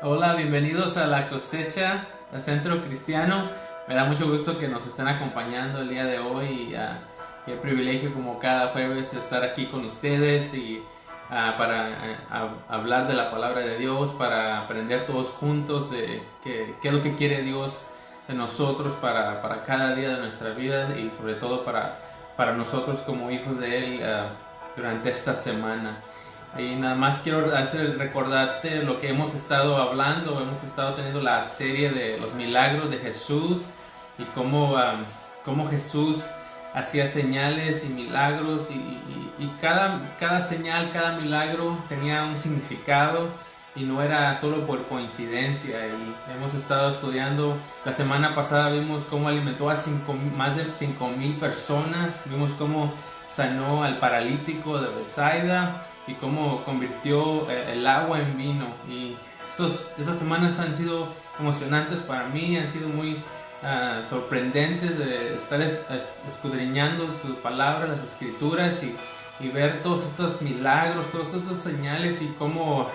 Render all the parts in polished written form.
Hola, bienvenidos a La Cosecha, al Centro Cristiano. Me da mucho gusto que nos estén acompañando el día de hoy y el privilegio como cada jueves de estar aquí con ustedes y para hablar de la palabra de Dios, para aprender todos juntos de qué es lo que quiere Dios de nosotros para cada día de nuestra vida y sobre todo para nosotros como hijos de Él durante esta semana. Y nada más quiero recordarte lo que hemos estado hablando. Hemos estado teniendo la serie de los milagros de Jesús y cómo Jesús hacía señales y milagros y cada señal, cada milagro tenía un significado y no era solo por coincidencia. Y hemos estado estudiando, la semana pasada vimos cómo alimentó a más de 5,000 personas, vimos cómo sanó al paralítico de Bethsaida y cómo convirtió el agua en vino. Y estas semanas han sido emocionantes para mí, han sido muy sorprendentes de estar escudriñando su palabra, las escrituras y ver todos estos milagros, todas estas señales y cómo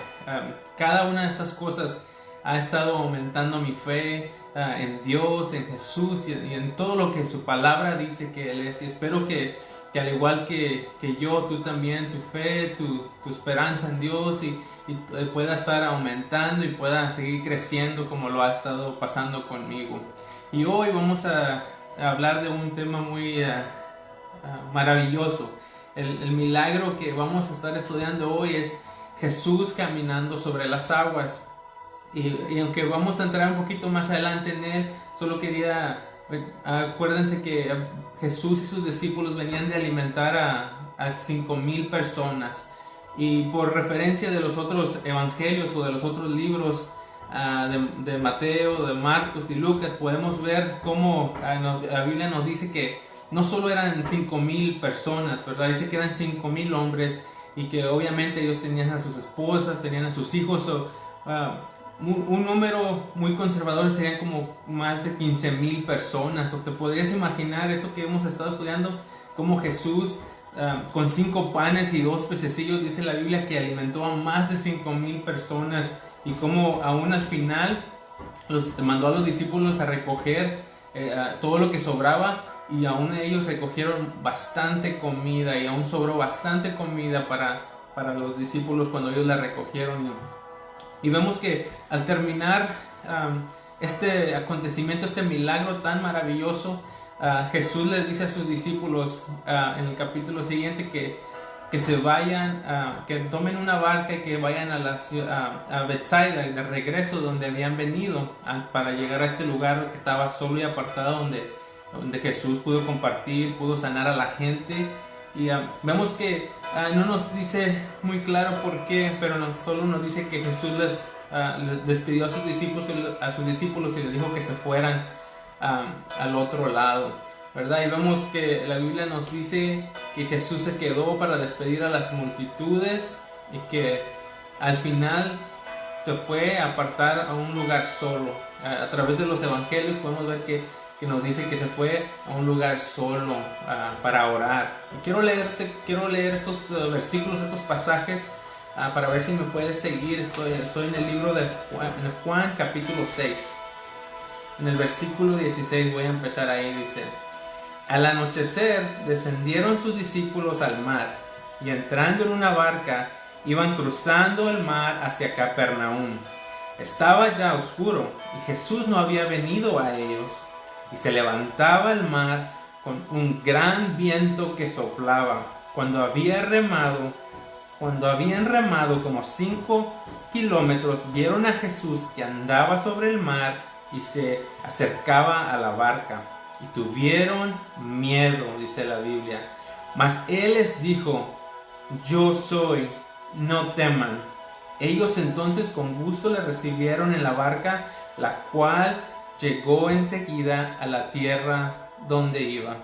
cada una de estas cosas ha estado aumentando mi fe en Dios, en Jesús y en todo lo que su palabra dice que Él es. Y espero que al igual que yo, tú también, tu fe, tu esperanza en Dios y pueda estar aumentando y pueda seguir creciendo como lo ha estado pasando conmigo. Y hoy vamos a hablar de un tema muy maravilloso. El milagro que vamos a estar estudiando hoy es Jesús caminando sobre las aguas. Y aunque vamos a entrar un poquito más adelante en él, solo quería... Acuérdense que Jesús y sus discípulos venían de alimentar a 5,000 personas. Y por referencia de los otros evangelios o de los otros libros de Mateo, de Marcos y Lucas, podemos ver cómo la Biblia nos dice que no solo eran 5,000 personas, ¿verdad? Dice que eran 5,000 hombres y que obviamente ellos tenían a sus esposas, tenían a sus hijos. Un número muy conservador serían como más de 15,000 personas. O te podrías imaginar eso que hemos estado estudiando, como Jesús con 5 panes y 2 pececillos, dice la Biblia que alimentó a más de 5,000 personas, y como aún al final mandó a los discípulos a recoger todo lo que sobraba, y aún ellos recogieron bastante comida y aún sobró bastante comida para los discípulos cuando ellos la recogieron. Y vemos que al terminar este acontecimiento, este milagro tan maravilloso, Jesús les dice a sus discípulos en el capítulo siguiente que se vayan, que tomen una barca y que vayan a Bethsaida, de regreso donde habían venido, para llegar a este lugar que estaba solo y apartado, donde Jesús pudo compartir, pudo sanar a la gente. Y vemos que no nos dice muy claro por qué, pero solo nos dice que Jesús les despidió a sus discípulos y les dijo que se fueran al otro lado, ¿verdad? Y vemos que la Biblia nos dice que Jesús se quedó para despedir a las multitudes y que al final se fue a apartar a un lugar solo. A través de los evangelios podemos ver que nos dice que se fue a un lugar solo para orar. Y quiero leer estos versículos, estos pasajes, para ver si me puedes seguir. Estoy en el libro de Juan capítulo 6. En el versículo 16 voy a empezar ahí. Dice: al anochecer descendieron sus discípulos al mar, y entrando en una barca iban cruzando el mar hacia Capernaum. Estaba ya oscuro y Jesús no había venido a ellos. Y se levantaba el mar con un gran viento que soplaba. Cuando habían remado como 5 kilómetros, vieron a Jesús que andaba sobre el mar y se acercaba a la barca. Y tuvieron miedo, dice la Biblia. Mas Él les dijo: yo soy, no teman. Ellos entonces con gusto le recibieron en la barca, la cual llegó enseguida a la tierra donde iba.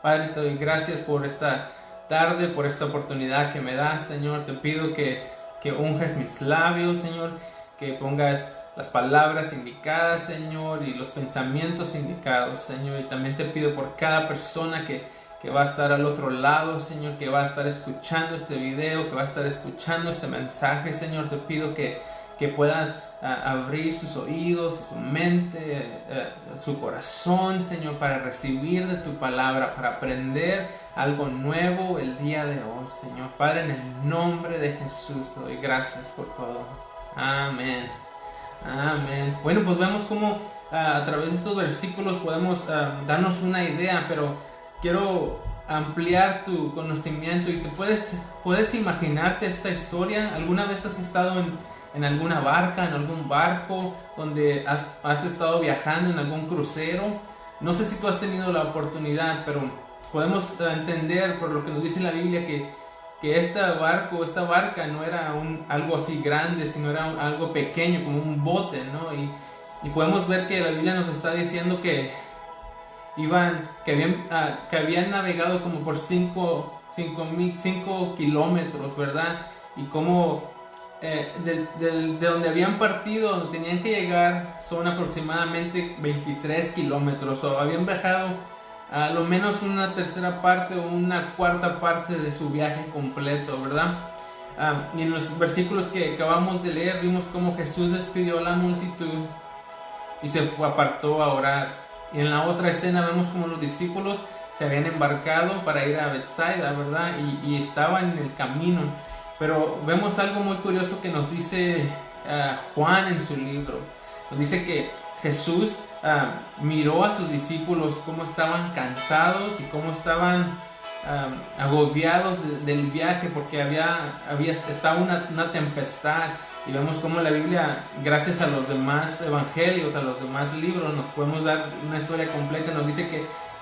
Padre, te doy gracias por esta tarde, por esta oportunidad que me das, Señor. Te pido que unges mis labios, Señor, que pongas las palabras indicadas, Señor, y los pensamientos indicados, Señor. Y también te pido por cada persona que va a estar al otro lado, Señor, que va a estar escuchando este video, que va a estar escuchando este mensaje, Señor. Te pido que que puedas abrir sus oídos, su mente, su corazón, Señor, para recibir de tu palabra, para aprender algo nuevo el día de hoy, Señor. Padre, en el nombre de Jesús te doy gracias por todo. Amén. Amén. Bueno, pues vemos cómo a través de estos versículos podemos darnos una idea, pero quiero ampliar tu conocimiento y te puedes imaginarte esta historia. ¿Alguna vez has estado en alguna barca, en algún barco, donde has estado viajando en algún crucero? No sé si tú has tenido la oportunidad, pero podemos entender por lo que nos dice la Biblia que esta barca no era algo así grande, sino era algo pequeño, como un bote, ¿no? Y podemos ver que la Biblia nos está diciendo que habían navegado como por 5 kilómetros, ¿verdad? Y como de donde habían partido, donde tenían que llegar, son aproximadamente 23 kilómetros, o habían viajado a lo menos una tercera parte o una cuarta parte de su viaje completo, ¿verdad? Y en los versículos que acabamos de leer vimos cómo Jesús despidió a la multitud y apartó a orar. Y en la otra escena vemos como los discípulos se habían embarcado para ir a Betsaida, ¿verdad? Y estaban en el camino. Pero vemos algo muy curioso que nos dice Juan en su libro. Nos dice que Jesús miró a sus discípulos cómo estaban cansados y cómo estaban agobiados del viaje, porque estaba una tempestad. Y vemos cómo la Biblia, gracias a los demás evangelios, a los demás libros, nos podemos dar una historia completa. Nos dice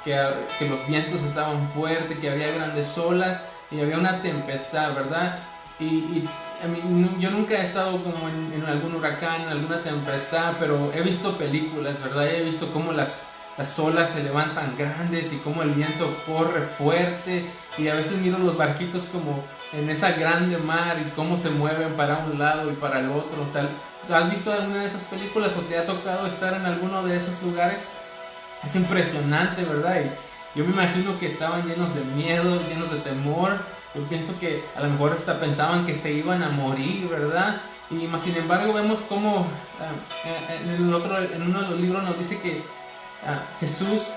que los vientos estaban fuertes, que había grandes olas y había una tempestad, ¿verdad? Y yo nunca he estado como en algún huracán, en alguna tempestad, pero he visto películas, ¿verdad? He visto cómo las olas se levantan grandes y cómo el viento corre fuerte, y a veces miro los barquitos como en esa grande mar y cómo se mueven para un lado y para el otro. ¿Has visto alguna de esas películas o te ha tocado estar en alguno de esos lugares? Es impresionante, ¿verdad? Y yo me imagino que estaban llenos de miedo, llenos de temor. Yo pienso que a lo mejor hasta pensaban que se iban a morir, ¿verdad? Y más sin embargo vemos cómo en uno de los libros nos dice que Jesús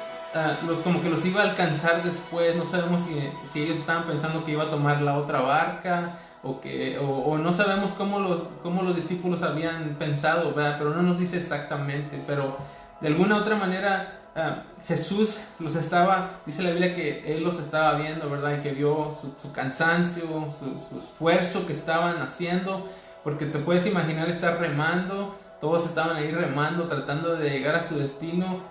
como que los iba a alcanzar después. No sabemos si ellos estaban pensando que iba a tomar la otra barca o no sabemos cómo los discípulos habían pensado, ¿verdad? Pero no nos dice exactamente, pero de alguna otra manera Jesús dice la Biblia que Él los estaba viendo, ¿verdad? Y que vio su cansancio, su esfuerzo que estaban haciendo, porque te puedes imaginar estar remando. Todos estaban ahí remando, tratando de llegar a su destino.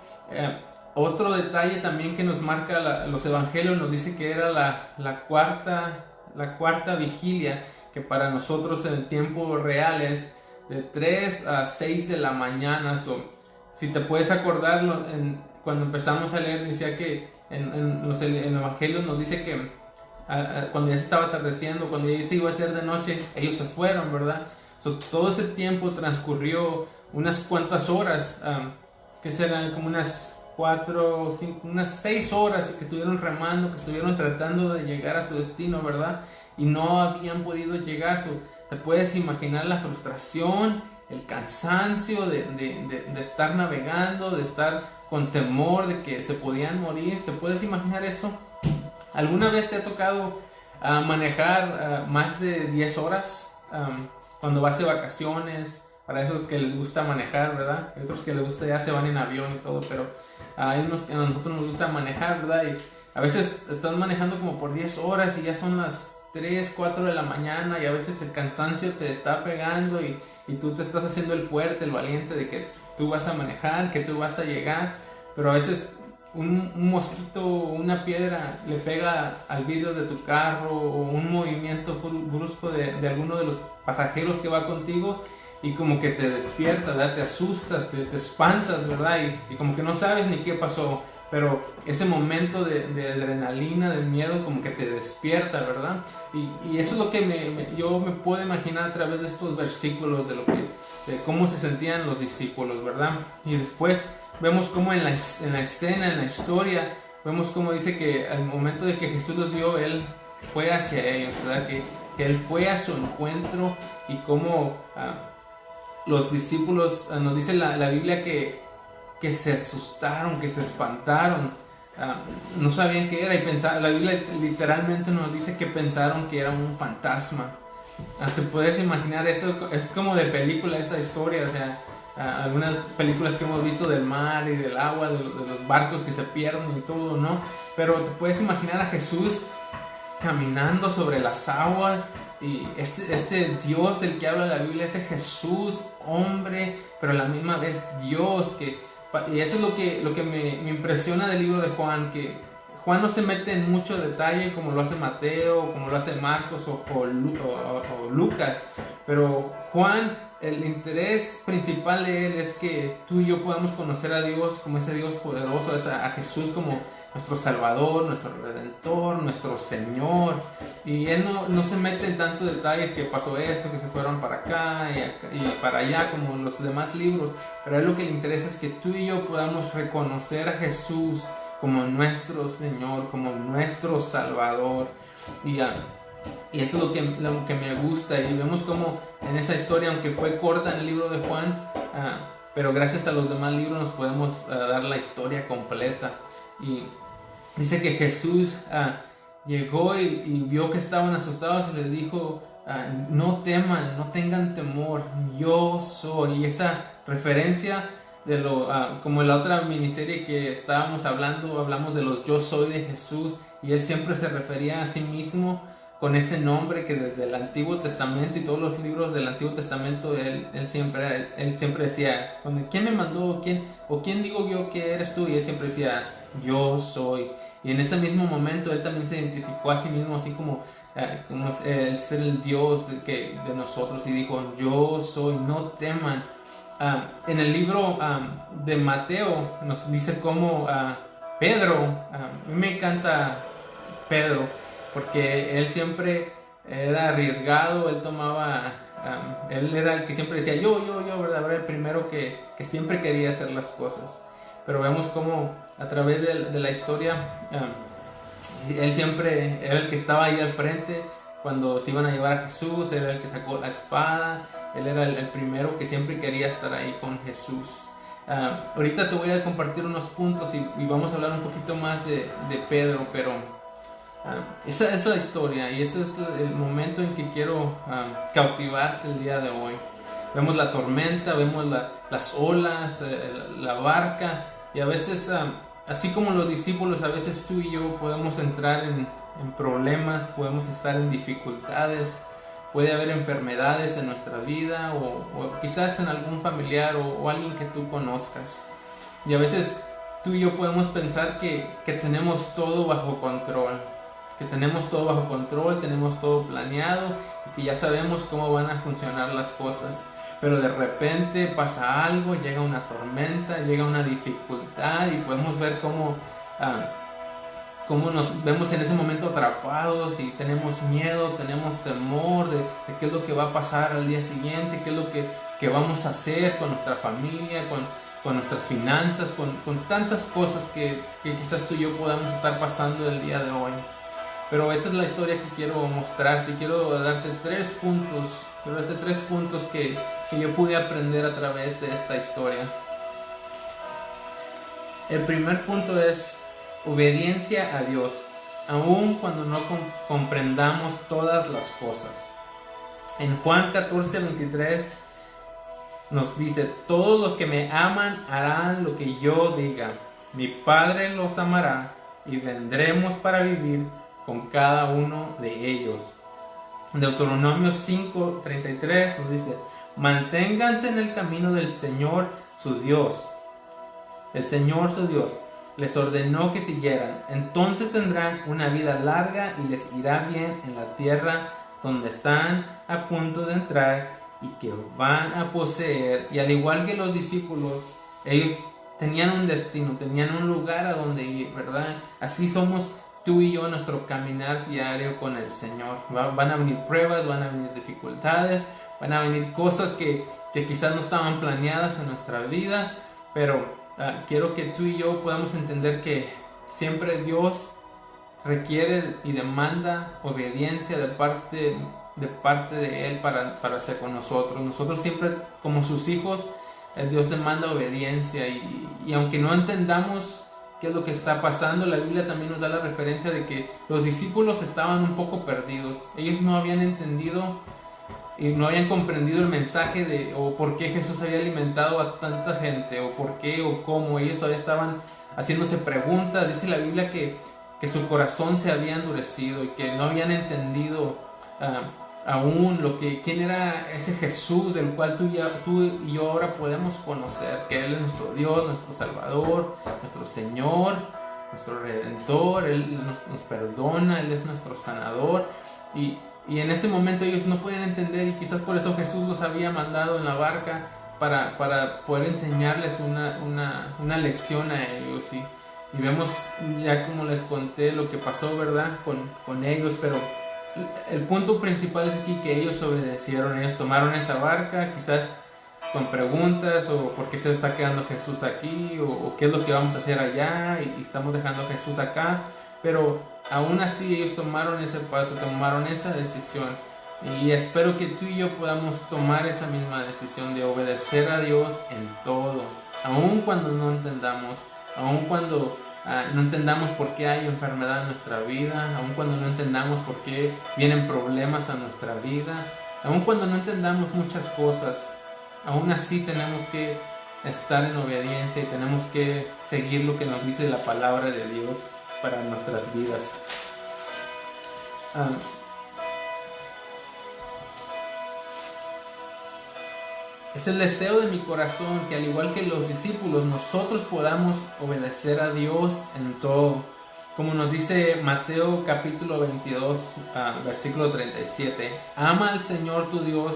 Otro detalle también que nos marca los evangelios, nos dice que era la cuarta vigilia, que para nosotros en el tiempo real es de 3 a 6 de la mañana. Si te puedes acordar, cuando empezamos a leer, decía que en los evangelios nos dice que cuando ya se estaba atardeciendo, cuando ya se iba a hacer de noche, ellos se fueron, ¿verdad? Todo ese tiempo transcurrió unas cuantas horas, que serán como unas 4 o 5, unas 6 horas que estuvieron remando, que estuvieron tratando de llegar a su destino, ¿verdad? Y no habían podido llegar. Te puedes imaginar la frustración, el cansancio de estar navegando, de estar con temor de que se podían morir. ¿Te puedes imaginar eso? ¿Alguna vez te ha tocado manejar más de 10 horas cuando vas de vacaciones? Para esos que les gusta manejar, ¿verdad? Hay otros que les gusta, ya se van en avión y todo, pero hay unos que a nosotros nos gusta manejar, ¿verdad? Y a veces estás manejando como por 10 horas y ya son las 3, 4 de la mañana, y a veces el cansancio te está pegando y tú te estás haciendo el fuerte, el valiente de que tú vas a manejar, que tú vas a llegar, pero a veces un mosquito o una piedra le pega al vidrio de tu carro, o un movimiento brusco de alguno de los pasajeros que va contigo, y como que te despierta, ¿verdad? Te asustas, te espantas, ¿verdad? Y como que no sabes ni qué pasó, pero ese momento de adrenalina, de miedo, como que te despierta, ¿verdad? Y eso es lo que yo me puedo imaginar a través de estos versículos, de cómo se sentían los discípulos, ¿verdad? Y después vemos cómo en la escena, en la historia, vemos cómo dice que al momento de que Jesús los vio, Él fue hacia ellos, ¿verdad? Que Él fue a su encuentro, y cómo los discípulos, nos dice la Biblia que se asustaron, que se espantaron, no sabían qué era y pensaban, la Biblia literalmente nos dice que pensaron que era un fantasma. Te puedes imaginar, eso es como de película esa historia, o sea, algunas películas que hemos visto del mar y del agua, de los barcos que se pierden y todo, ¿no? Pero te puedes imaginar a Jesús caminando sobre las aguas, y este Dios del que habla la Biblia, este Jesús, hombre, pero a la misma vez Dios, y eso es lo que me impresiona del libro de Juan, que Juan no se mete en mucho detalle como lo hace Mateo, como lo hace Marcos o Lucas, pero Juan, el interés principal de él es que tú y yo podamos conocer a Dios como ese Dios poderoso, a Jesús como nuestro Salvador, nuestro Redentor, nuestro Señor. Y él no se mete en tantos detalles, que pasó esto, que se fueron para acá y para allá como en los demás libros, pero a él lo que le interesa es que tú y yo podamos reconocer a Jesús como nuestro Señor, como nuestro Salvador. Y eso es lo que me gusta. Y vemos como en esa historia, aunque fue corta en el libro de Juan, pero gracias a los demás libros nos podemos dar la historia completa. Y dice que Jesús llegó y vio que estaban asustados y les dijo, no teman, no tengan temor, yo soy. Y esa referencia de como en la otra miniserie que estábamos hablamos de los yo soy de Jesús, y él siempre se refería a sí mismo con ese nombre que desde el Antiguo Testamento y todos los libros del Antiguo Testamento él siempre decía, ¿quién me mandó? ¿Quién digo yo que eres tú? Y él siempre decía, yo soy. Y en ese mismo momento él también se identificó a sí mismo así como el ser el Dios de nosotros, y dijo, yo soy, no teman. En el libro de Mateo nos dice cómo Pedro, a mí me encanta Pedro, porque él siempre era arriesgado, él era el que siempre decía yo, ¿verdad? Era el primero que siempre quería hacer las cosas. Pero vemos cómo a través de la historia, él siempre era el que estaba ahí al frente. Cuando se iban a llevar a Jesús, él era el que sacó la espada, él era el primero que siempre quería estar ahí con Jesús. Ahorita te voy a compartir unos puntos y vamos a hablar un poquito más de Pedro, pero esa es la historia y ese es el momento en que quiero cautivarte el día de hoy. Vemos la tormenta, vemos las olas, la barca, y a veces, así como los discípulos, a veces tú y yo podemos entrar en problemas, podemos estar en dificultades, puede haber enfermedades en nuestra vida o quizás en algún familiar o alguien que tú conozcas, y a veces tú y yo podemos pensar que tenemos todo bajo control, tenemos todo planeado y que ya sabemos cómo van a funcionar las cosas. Pero de repente pasa algo, llega una tormenta, llega una dificultad, y podemos ver cómo nos vemos en ese momento atrapados y tenemos miedo, tenemos temor de qué es lo que va a pasar al día siguiente, qué es lo que vamos a hacer con nuestra familia, con nuestras finanzas, con tantas cosas que quizás tú y yo podamos estar pasando el día de hoy. Pero esa es la historia que quiero mostrarte. Quiero darte tres puntos que yo pude aprender a través de esta historia. El primer punto es obediencia a Dios, aun cuando no comprendamos todas las cosas. En Juan 14:23 nos dice, todos los que me aman harán lo que yo diga. Mi Padre los amará y vendremos para vivir con cada uno de ellos. Deuteronomio 5:33 nos dice, manténganse en el camino del Señor su Dios. El Señor su Dios les ordenó que siguieran, entonces tendrán una vida larga y les irá bien en la tierra donde están a punto de entrar y que van a poseer. Y al igual que los discípulos, ellos tenían un destino, tenían un lugar a donde ir, ¿verdad? Así somos tú y yo en nuestro caminar diario con el Señor. Van a venir pruebas, van a venir dificultades, van a venir cosas que quizás no estaban planeadas en nuestras vidas, pero quiero que tú y yo podamos entender que siempre Dios requiere y demanda obediencia de parte de parte de Él para hacer con nosotros. Nosotros siempre, como sus hijos, Dios demanda obediencia y aunque no entendamos qué es lo que está pasando, la Biblia también nos da la referencia de que los discípulos estaban un poco perdidos. Ellos no habían entendido y no habían comprendido el mensaje o por qué Jesús había alimentado a tanta gente, o por qué o cómo. Ellos todavía estaban haciéndose preguntas. Dice la Biblia que su corazón se había endurecido y que no habían entendido aún quién era ese Jesús del cual tú y yo ahora podemos conocer, que Él es nuestro Dios, nuestro Salvador, nuestro Señor, nuestro Redentor. Él nos perdona, Él es nuestro sanador. Y en ese momento ellos no podían entender, y quizás por eso Jesús los había mandado en la barca para poder enseñarles una lección a ellos. Y vemos ya, como les conté, lo que pasó, ¿verdad?, con ellos. Pero el punto principal es aquí que ellos obedecieron. Ellos tomaron esa barca, quizás con preguntas, o por qué se está quedando Jesús aquí, o qué es lo que vamos a hacer allá, y estamos dejando a Jesús acá. Pero aún así ellos tomaron ese paso, tomaron esa decisión. Y espero que tú y yo podamos tomar esa misma decisión de obedecer a Dios en todo, aun cuando no entendamos, aun cuando no entendamos por qué hay enfermedad en nuestra vida, aun cuando no entendamos por qué vienen problemas a nuestra vida, aun cuando no entendamos muchas cosas. Aún así tenemos que estar en obediencia y tenemos que seguir lo que nos dice la palabra de Dios para nuestras vidas. Es el deseo de mi corazón que, al igual que los discípulos, nosotros podamos obedecer a Dios en todo. Como nos dice Mateo capítulo 22, versículo 37. Ama al Señor tu Dios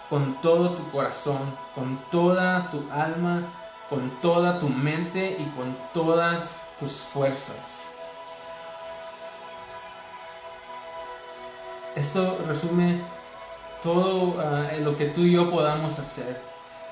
con todo tu corazón, con toda tu alma, con toda tu mente y con todas tus fuerzas. Esto resume todo lo que tú y yo podamos hacer.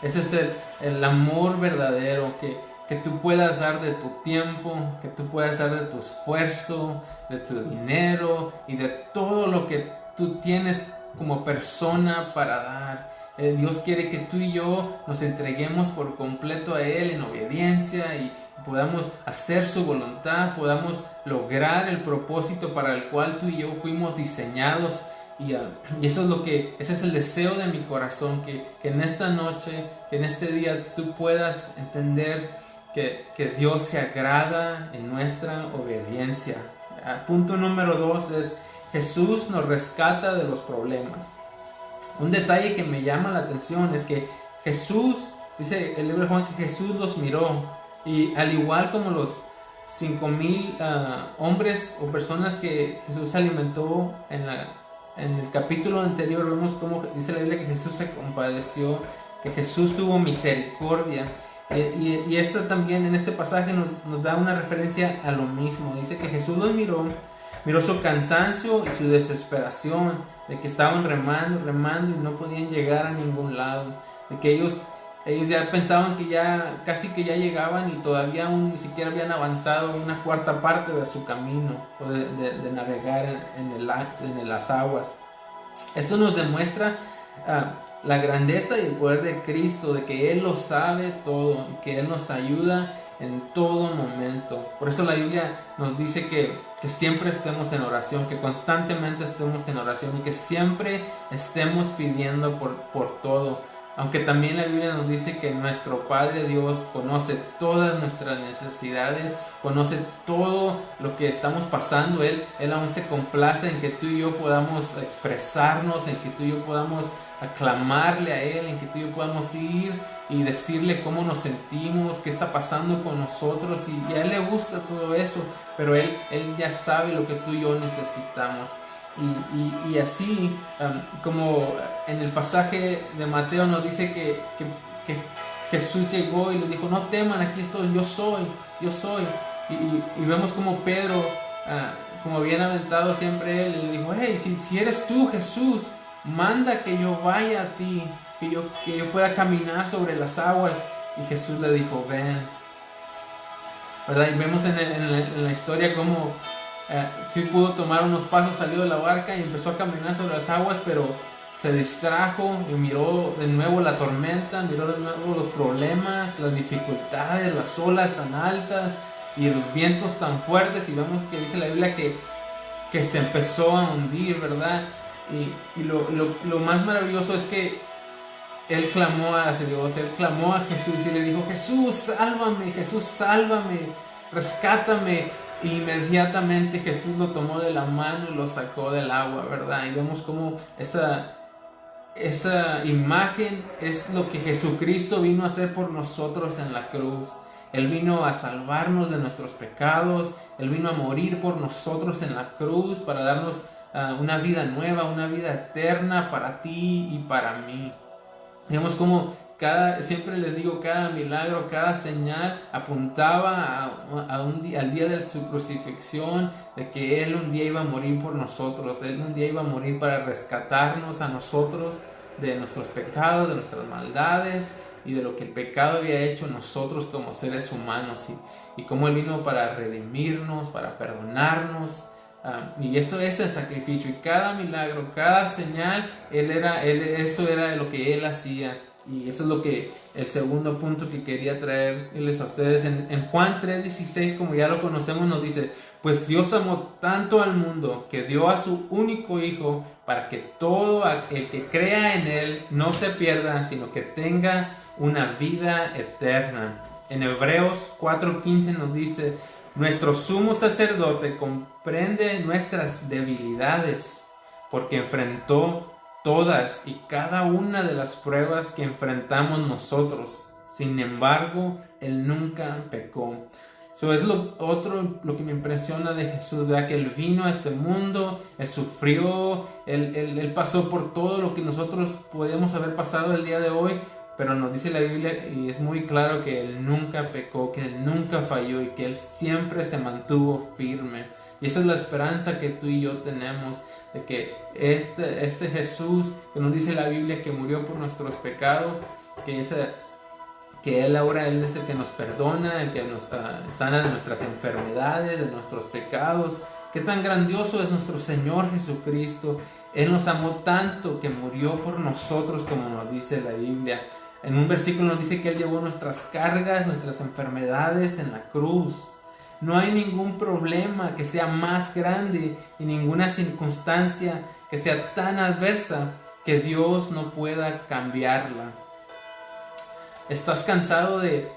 Ese es el amor verdadero, que tú puedas dar de tu tiempo, que tú puedas dar de tu esfuerzo, de tu dinero y de todo lo que tú tienes como persona para dar. Dios quiere que tú y yo nos entreguemos por completo a Él en obediencia y podamos hacer su voluntad, podamos lograr el propósito para el cual tú y yo fuimos diseñados. Y eso ese es el deseo de mi corazón, que en esta noche, que en este día tú puedas entender que Dios se agrada en nuestra obediencia. Punto número 2 es: Jesús nos rescata de los problemas. Un detalle que me llama la atención es que Jesús, dice el libro de Juan, que Jesús los miró, y al igual como los 5,000 hombres o personas que Jesús alimentó en el capítulo anterior, vemos cómo dice la Biblia que Jesús se compadeció, que Jesús tuvo misericordia. Y esto también en este pasaje nos da una referencia a lo mismo. Dice que Jesús los miró su cansancio y su desesperación, de que estaban remando y no podían llegar a ningún lado, de que ellos ya pensaban que casi que ya llegaban, y todavía aún ni siquiera habían avanzado una cuarta parte de su camino, o de navegar en las aguas. Esto nos demuestra la grandeza y el poder de Cristo, de que Él lo sabe todo y que Él nos ayuda en todo momento. Por eso la Biblia nos dice que siempre estemos en oración, que constantemente estemos en oración y que siempre estemos pidiendo por todo. Aunque también la Biblia nos dice que nuestro Padre Dios conoce todas nuestras necesidades, conoce todo lo que estamos pasando. Él aún se complace en que tú y yo podamos expresarnos, en que tú y yo podamos aclamarle a Él, en que tú y yo podamos ir y decirle cómo nos sentimos, qué está pasando con nosotros, y a Él le gusta todo eso, pero Él ya sabe lo que tú y yo necesitamos. Y así como en el pasaje de Mateo nos dice que Jesús llegó y le dijo: no teman, aquí estoy, yo soy. Y vemos como Pedro, como bien aventado siempre él, le dijo: hey, si eres tú, Jesús, manda que yo vaya a ti, que yo pueda caminar sobre las aguas. Y Jesús le dijo: ven, ¿verdad? Y vemos en la historia como sí pudo tomar unos pasos, salió de la barca y empezó a caminar sobre las aguas, pero se distrajo y miró de nuevo la tormenta, miró de nuevo los problemas, las dificultades, las olas tan altas y los vientos tan fuertes, y vemos que dice la Biblia que se empezó a hundir, ¿verdad? Y lo más maravilloso es que él clamó a Dios, él clamó a Jesús y le dijo: Jesús, sálvame, rescátame. Y inmediatamente Jesús lo tomó de la mano y lo sacó del agua, ¿verdad? Y vemos cómo esa imagen es lo que Jesucristo vino a hacer por nosotros en la cruz. Él vino a salvarnos de nuestros pecados, Él vino a morir por nosotros en la cruz para darnos una vida nueva, una vida eterna para ti y para mí. Vemos cómo siempre les digo, cada milagro, cada señal apuntaba al día de su crucifixión, de que Él un día iba a morir por nosotros, Él un día iba a morir para rescatarnos a nosotros de nuestros pecados, de nuestras maldades y de lo que el pecado había hecho nosotros como seres humanos, y cómo Él vino para redimirnos, para perdonarnos. Y eso es el sacrificio, y cada milagro, cada señal, eso era lo que Él hacía. Y eso es lo que el segundo punto que quería traerles a ustedes. En Juan 3:16, como ya lo conocemos, nos dice: pues Dios amó tanto al mundo que dio a su único Hijo, para que todo el que crea en Él no se pierda, sino que tenga una vida eterna. En Hebreos 4:15 nos dice: nuestro sumo sacerdote comprende nuestras debilidades, porque enfrentó todas y cada una de las pruebas que enfrentamos nosotros. Sin embargo, Él nunca pecó. Eso es lo que me impresiona de Jesús, ¿verdad? Que Él vino a este mundo, Él sufrió, Él pasó por todo lo que nosotros podíamos haber pasado el día de hoy, pero nos dice la Biblia, y es muy claro, que Él nunca pecó, que Él nunca falló y que Él siempre se mantuvo firme. Y esa es la esperanza que tú y yo tenemos, de que este Jesús que nos dice la Biblia que murió por nuestros pecados, que Él ahora es el que nos perdona, el que nos sana de nuestras enfermedades, de nuestros pecados. Qué tan grandioso es nuestro Señor Jesucristo. Él nos amó tanto que murió por nosotros, como nos dice la Biblia. En un versículo nos dice que Él llevó nuestras cargas, nuestras enfermedades en la cruz. No hay ningún problema que sea más grande y ninguna circunstancia que sea tan adversa que Dios no pueda cambiarla. ¿Estás cansado de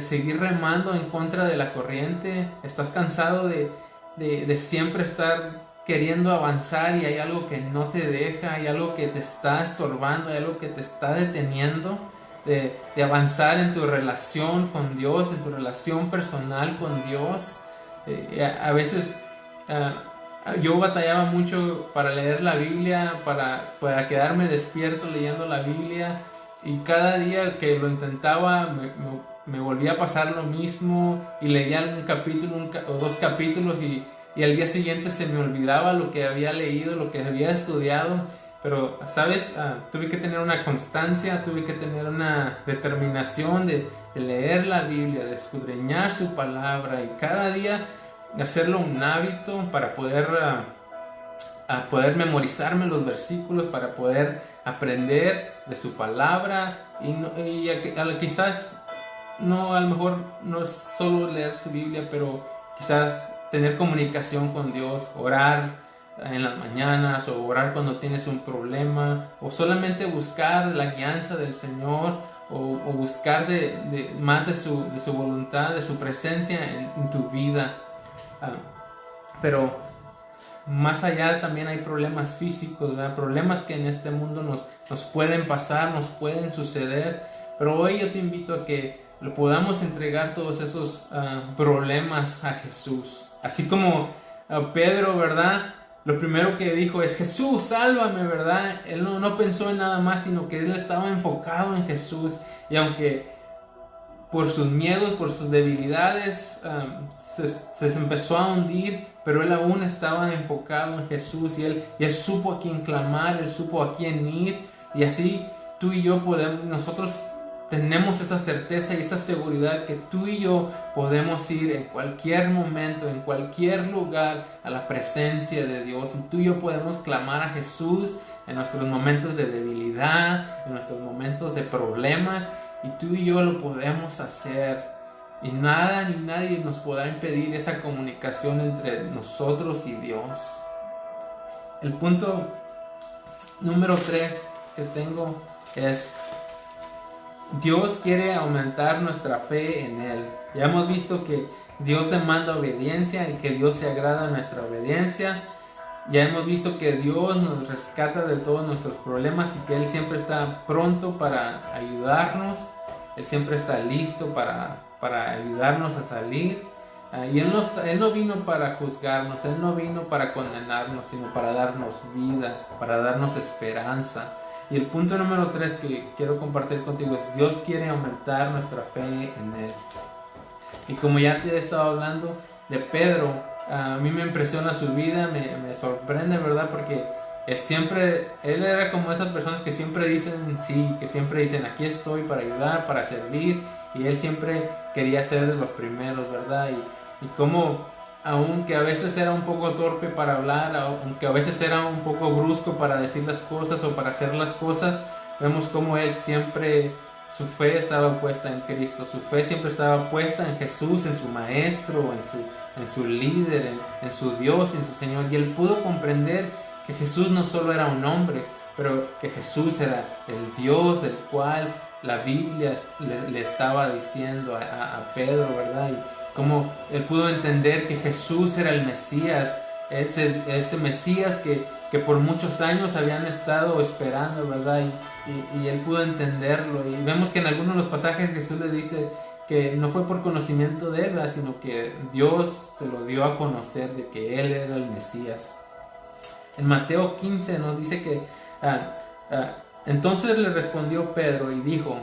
seguir remando en contra de la corriente? ¿Estás cansado de siempre estar queriendo avanzar y hay algo que no te deja, hay algo que te está estorbando, hay algo que te está deteniendo de avanzar en tu relación con Dios, en tu relación personal con Dios? A veces yo batallaba mucho para leer la Biblia, para quedarme despierto leyendo la Biblia, y cada día que lo intentaba me volvía a pasar lo mismo, y leía un capítulo o dos capítulos y al día siguiente se me olvidaba lo que había leído, lo que había estudiado. Pero, ¿sabes? Tuve que tener una constancia, tuve que tener una determinación de leer la Biblia, de escudriñar su palabra, y cada día hacerlo un hábito para poder memorizarme los versículos, para poder aprender de su palabra. Y quizás no, a lo mejor no es solo leer su Biblia, pero quizás tener comunicación con Dios, orar en las mañanas, o orar cuando tienes un problema, o solamente buscar la guianza del Señor, o buscar más de su voluntad, de su presencia en tu vida. Pero más allá también hay problemas físicos, ¿verdad? Problemas que en este mundo nos pueden pasar, nos pueden suceder, pero hoy yo te invito a que lo podamos entregar todos esos problemas a Jesús. Así como Pedro, ¿verdad? Lo primero que dijo es: Jesús, sálvame, ¿verdad? Él no pensó en nada más, sino que él estaba enfocado en Jesús. Y aunque por sus miedos, por sus debilidades, se empezó a hundir, pero él aún estaba enfocado en Jesús, y él supo a quién clamar, él supo a quién ir. Y así tú y yo nosotros tenemos esa certeza y esa seguridad que tú y yo podemos ir en cualquier momento, en cualquier lugar a la presencia de Dios. Y tú y yo podemos clamar a Jesús en nuestros momentos de debilidad, en nuestros momentos de problemas. Y tú y yo lo podemos hacer. Y nada ni nadie nos podrá impedir esa comunicación entre nosotros y Dios. El punto número 3 que tengo es: Dios quiere aumentar nuestra fe en Él. Ya hemos visto que Dios demanda obediencia y que Dios se agrada en nuestra obediencia. Ya hemos visto que Dios nos rescata de todos nuestros problemas y que Él siempre está pronto para ayudarnos. Él siempre está listo para ayudarnos a salir. Y Él no vino para juzgarnos, Él no vino para condenarnos, sino para darnos vida, para darnos esperanza. Y el punto número 3 que quiero compartir contigo es: Dios quiere aumentar nuestra fe en Él. Y como ya te he estado hablando de Pedro, a mí me impresiona su vida, me sorprende, ¿verdad? Porque él era como esas personas que siempre dicen sí, que siempre dicen aquí estoy para ayudar, para servir. Y él siempre quería ser de los primeros, ¿verdad? Y como aunque a veces era un poco torpe para hablar, aunque a veces era un poco brusco para decir las cosas o para hacer las cosas, vemos como él siempre, su fe estaba puesta en Cristo, su fe siempre estaba puesta en Jesús, en su maestro, en su líder, en su Dios, en su Señor. Y él pudo comprender que Jesús no solo era un hombre, pero que Jesús era el Dios del cual la Biblia le estaba diciendo a Pedro, ¿verdad? Y como él pudo entender que Jesús era el Mesías, ese Mesías que por muchos años habían estado esperando, ¿verdad? Y él pudo entenderlo. Y vemos que en algunos de los pasajes Jesús le dice que no fue por conocimiento de él, ¿verdad? Sino que Dios se lo dio a conocer de que él era el Mesías. En Mateo 15 nos dice que entonces le respondió Pedro y dijo: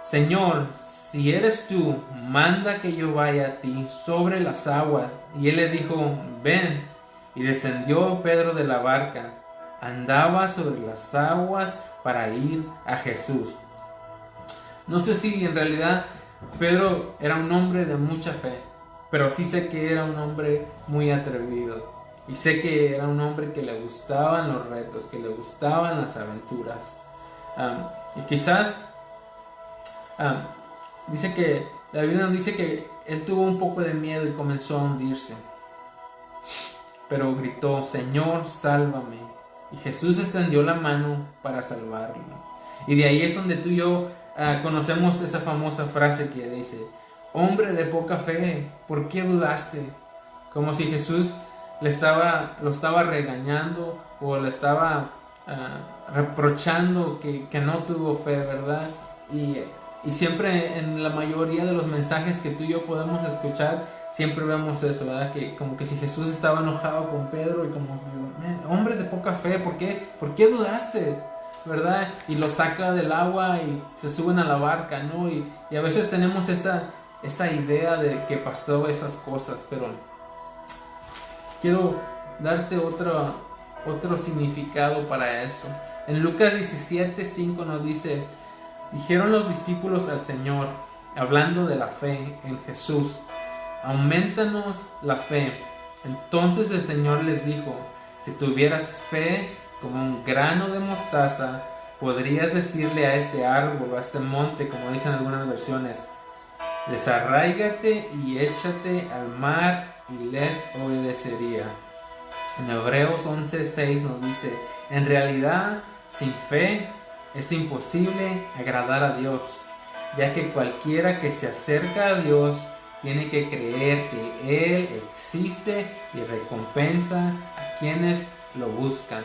Señor, si eres tú, manda que yo vaya a ti sobre las aguas. Y él le dijo: ven. Y descendió Pedro de la barca, andaba sobre las aguas para ir a Jesús. No sé si en realidad Pedro era un hombre de mucha fe, pero sí sé que era un hombre muy atrevido. Y sé que era un hombre que le gustaban los retos, que le gustaban las aventuras. Y quizás dice que la Biblia nos dice que él tuvo un poco de miedo y comenzó a hundirse. Pero gritó: Señor, sálvame. Y Jesús extendió la mano para salvarlo. Y de ahí es donde tú y yo conocemos esa famosa frase que dice: hombre de poca fe, ¿por qué dudaste? Como si Jesús lo estaba regañando o le estaba reprochando que no tuvo fe, ¿verdad? Y siempre en la mayoría de los mensajes que tú y yo podemos escuchar, siempre vemos eso, ¿verdad? Que como que si Jesús estaba enojado con Pedro y como: hombre de poca fe, ¿por qué dudaste? ¿Verdad? Y lo saca del agua y se suben a la barca, ¿no? Y a veces tenemos esa idea de que pasó esas cosas, pero quiero darte otro significado para eso. En Lucas 17:5 nos dice: dijeron los discípulos al Señor, hablando de la fe en Jesús: aumentanos la fe. Entonces el Señor les dijo: si tuvieras fe como un grano de mostaza, podrías decirle a este árbol o a este monte, como dicen algunas versiones: desarráigate y échate al mar, y les obedecería. En Hebreos 11:6 nos dice: en realidad, sin fe es imposible agradar a Dios, ya que cualquiera que se acerca a Dios tiene que creer que Él existe y recompensa a quienes lo buscan.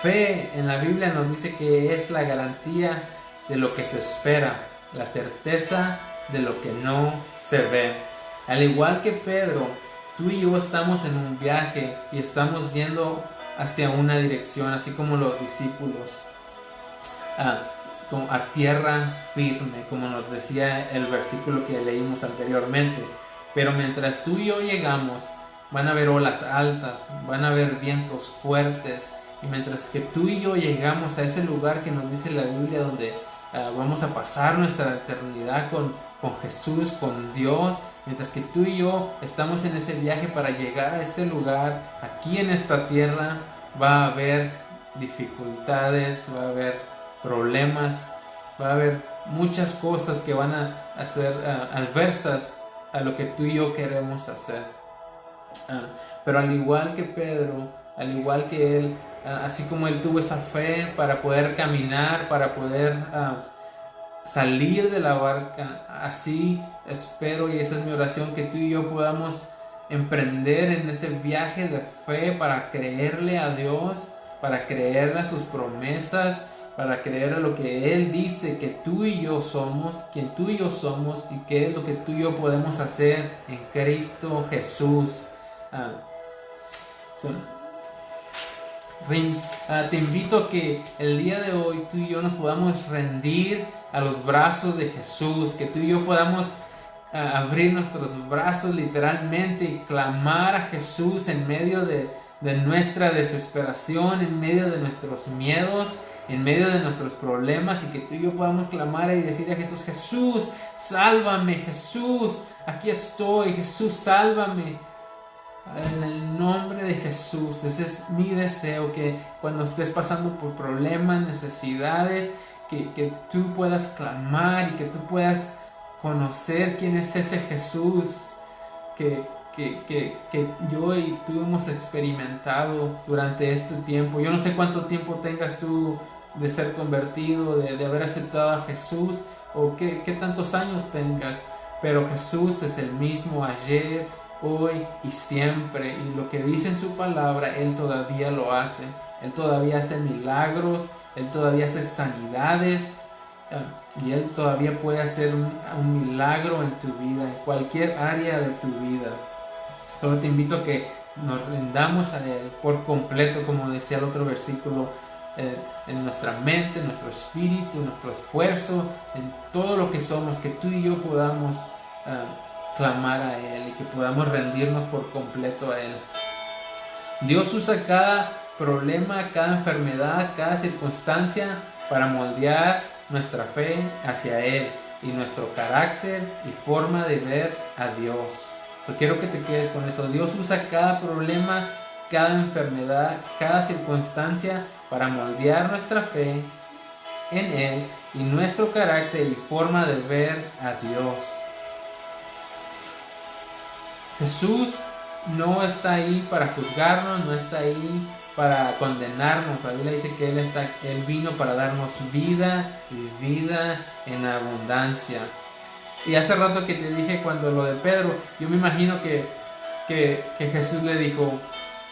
Fe en la Biblia nos dice que es la garantía de lo que se espera, la certeza de lo que no se ve. Al igual que Pedro, tú y yo estamos en un viaje y estamos yendo hacia una dirección, así como los discípulos, a tierra firme, como nos decía el versículo que leímos anteriormente. Pero mientras tú y yo llegamos, van a haber olas altas, van a haber vientos fuertes, y mientras que tú y yo llegamos a ese lugar que nos dice la Biblia donde vamos a pasar nuestra eternidad con Jesús, con Dios, mientras que tú y yo estamos en ese viaje para llegar a ese lugar. Aquí en esta tierra va a haber dificultades, va a haber problemas, va a haber muchas cosas que van a ser adversas a lo que tú y yo queremos hacer. Pero al igual que Pedro, al igual que él, así como él tuvo esa fe para poder caminar, para poder salir de la barca, así espero, y esa es mi oración, que tú y yo podamos emprender en ese viaje de fe para creerle a Dios, para creerle a sus promesas, para creer a lo que Él dice que tú y yo somos, quien tú y yo somos, y qué es lo que tú y yo podemos hacer en Cristo Jesús. Te invito a que el día de hoy tú y yo nos podamos rendir a los brazos de Jesús, que tú y yo podamos abrir nuestros brazos literalmente y clamar a Jesús en medio de nuestra desesperación, en medio de nuestros miedos, en medio de nuestros problemas, y que tú y yo podamos clamar y decir a Jesús: Jesús, sálvame, Jesús, aquí estoy, Jesús, sálvame. En el nombre de Jesús, ese es mi deseo, que cuando estés pasando por problemas, necesidades, que tú puedas clamar y que tú puedas conocer quién es ese Jesús que yo y tú hemos experimentado durante este tiempo. Yo no sé cuánto tiempo tengas tú de ser convertido, de haber aceptado a Jesús, o qué tantos años tengas, pero Jesús es el mismo ayer, hoy y siempre, y lo que dice en su palabra Él todavía lo hace. Él todavía hace milagros, Él todavía hace sanidades, y Él todavía puede hacer un milagro en tu vida, en cualquier área de tu vida. Solo te invito a que nos rindamos a Él por completo, como decía el otro versículo, en nuestra mente, en nuestro espíritu, en nuestro esfuerzo, en todo lo que somos, que tú y yo podamos clamar a Él y que podamos rendirnos por completo a Él. Dios usa cada problema, cada enfermedad, cada circunstancia para moldear nuestra fe hacia Él y nuestro carácter y forma de ver a Dios. Quiero que te quedes con eso. Dios usa cada problema, cada enfermedad, cada circunstancia para moldear nuestra fe en Él y nuestro carácter y forma de ver a Dios. Jesús no está ahí para juzgarnos, no está ahí para condenarnos. La Biblia dice que Él vino para darnos vida y vida en abundancia. Y hace rato que te dije cuando lo de Pedro, yo me imagino que Jesús le dijo: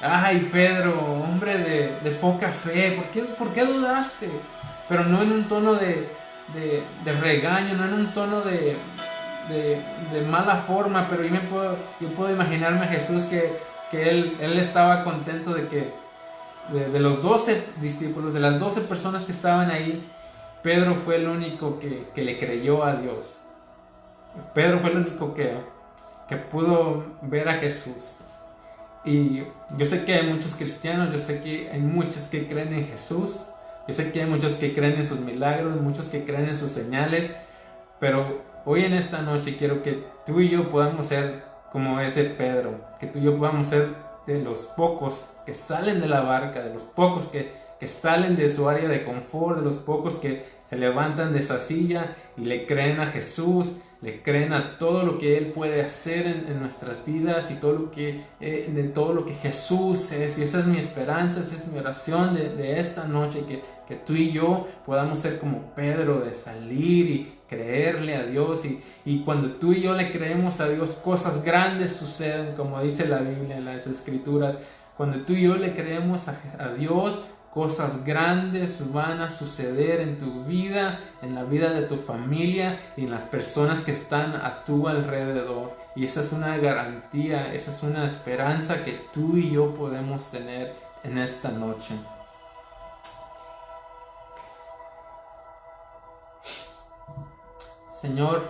ay, Pedro, hombre de poca fe, ¿por qué dudaste? Pero no en un tono de regaño, no en un tono de mala forma, pero yo puedo imaginarme a Jesús que él estaba contento de que de los 12 discípulos, de las 12 personas que estaban ahí, Pedro fue el único que le creyó a Dios. Pedro fue el único que pudo ver a Jesús. Y yo sé que hay muchos cristianos, yo sé que hay muchos que creen en Jesús, yo sé que hay muchos que creen en sus milagros, muchos que creen en sus señales, pero hoy en esta noche quiero que tú y yo podamos ser como ese Pedro, que tú y yo podamos ser de los pocos que salen de la barca, de los pocos que salen de su área de confort, de los pocos que se levantan de esa silla y le creen a Jesús, le creen a todo lo que Él puede hacer en nuestras vidas y de todo lo que Jesús es. Y esa es mi esperanza, esa es mi oración de esta noche, que tú y yo podamos ser como Pedro, de salir y creerle a Dios. Y cuando tú y yo le creemos a Dios, cosas grandes suceden, como dice la Biblia en las Escrituras. Cuando tú y yo le creemos a Dios, cosas grandes van a suceder en tu vida, en la vida de tu familia y en las personas que están a tu alrededor. Y esa es una garantía, esa es una esperanza que tú y yo podemos tener en esta noche. Señor,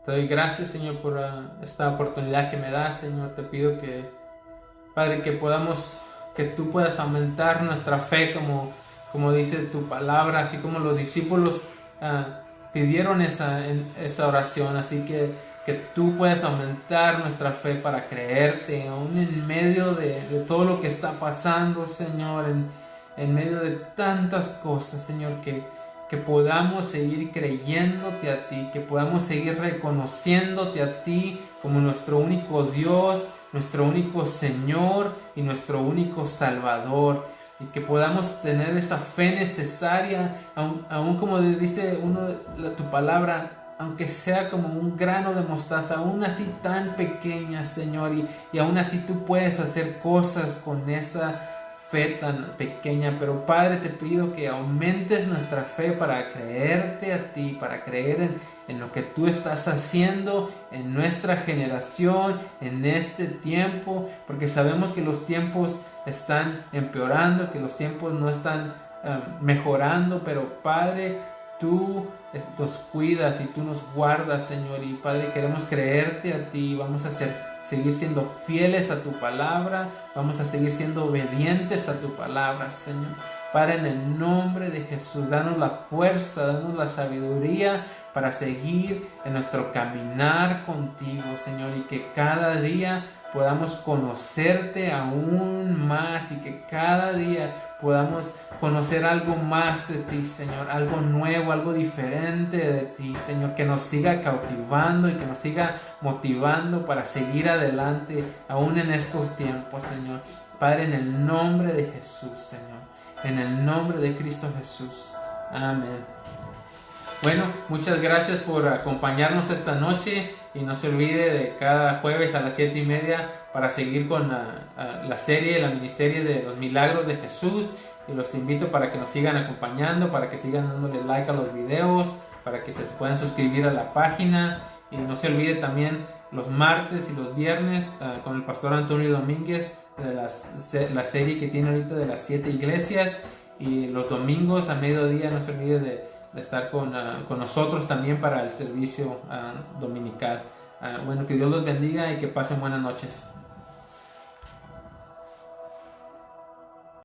te doy gracias, Señor, por esta oportunidad que me das, Señor. Te pido que, Padre, que tú puedas aumentar nuestra fe como dice tu palabra, así como los discípulos pidieron esa oración, así que tú puedes aumentar nuestra fe para creerte, aún en medio de todo lo que está pasando, Señor, en medio de tantas cosas, Señor, que podamos seguir creyéndote a ti, que podamos seguir reconociéndote a ti como nuestro único Dios, nuestro único Señor y nuestro único Salvador, y que podamos tener esa fe necesaria, aún como dice tu palabra, aunque sea como un grano de mostaza, aún así tan pequeña, Señor, y aún así tú puedes hacer cosas con esa fe tan pequeña. Pero Padre, te pido que aumentes nuestra fe para creerte a ti, para creer en lo que tú estás haciendo en nuestra generación, en este tiempo, porque sabemos que los tiempos están empeorando, que los tiempos no están mejorando, pero Padre, tú nos cuidas y tú nos guardas, Señor, y Padre, queremos creerte a ti, vamos a seguir siendo fieles a tu palabra, vamos a seguir siendo obedientes a tu palabra, Señor. Padre, en el nombre de Jesús, danos la fuerza, danos la sabiduría para seguir en nuestro caminar contigo, Señor, y que cada día podamos conocerte aún más, y que cada día podamos conocer algo más de ti, Señor, algo nuevo, algo diferente de ti, Señor, que nos siga cautivando y que nos siga motivando para seguir adelante aún en estos tiempos, Señor. Padre, en el nombre de Jesús, Señor, en el nombre de Cristo Jesús. Amén. Bueno, muchas gracias por acompañarnos esta noche, y no se olvide de cada jueves a las 7:30 para seguir con la miniserie de los milagros de Jesús, y los invito para que nos sigan acompañando, para que sigan dándole like a los videos, para que se puedan suscribir a la página, y no se olvide también los martes y los viernes con el pastor Antonio Domínguez de la serie que tiene ahorita de las 7 iglesias, y los domingos a mediodía no se olvide de estar con nosotros también para el servicio dominical. Bueno, que Dios los bendiga y que pasen buenas noches.